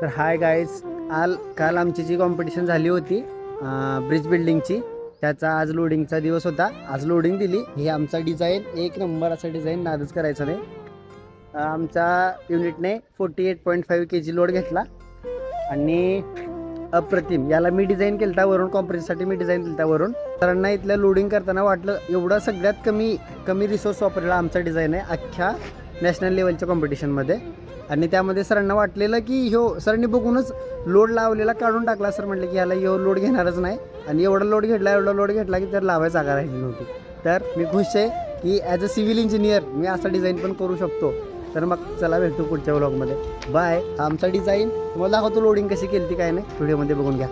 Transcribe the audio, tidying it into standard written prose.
तर hi guys, काल आमची जी कॉम्पिटिशन झाली होती ब्रिज बिल्डिंगची, त्याचा आज लोडिंगचा दिवस होता. आज लोडिंग दिली. ही आमचा डिझाईन एक नंबर असा डिझाईन नादच करायचा नाही. आमच्या युनिटने 48.5 kg लोड घेतला आणि अप्रतिम याला मी डिझाईन केलता वरून, कॉम्पिटिशनसाठी मी डिझाईन केलता वरून. सरांना इथलं लोडिंग करताना वाटलं एवढा सगळ्यात कमी रिसोर्स वापरलेला आमचा डिझाईन आहे अख्ख्या नॅशनल लेवलच्या कॉम्पिटिशनमध्ये. आणि त्यामध्ये सरांना वाटलेलं की सरांनी बघूनच लोड लावलेला काढून टाकला. सर म्हटले की ह्याला लोड घेणारच नाही, आणि एवढा लोड घेतला की तर लावायची जागा राहिली नव्हती. तर मी खुश आहे की ॲज अ सिव्हिल इंजिनियर मी असा डिझाईन पण करू शकतो. तर मग चला भेटू पुढच्या व्लॉगमध्ये. बाय. आमचा डिझाईन तुम्हाला दाखवतो लोडिंग कशी केली ती काय नाही, व्हिडिओमध्ये बघून घ्या.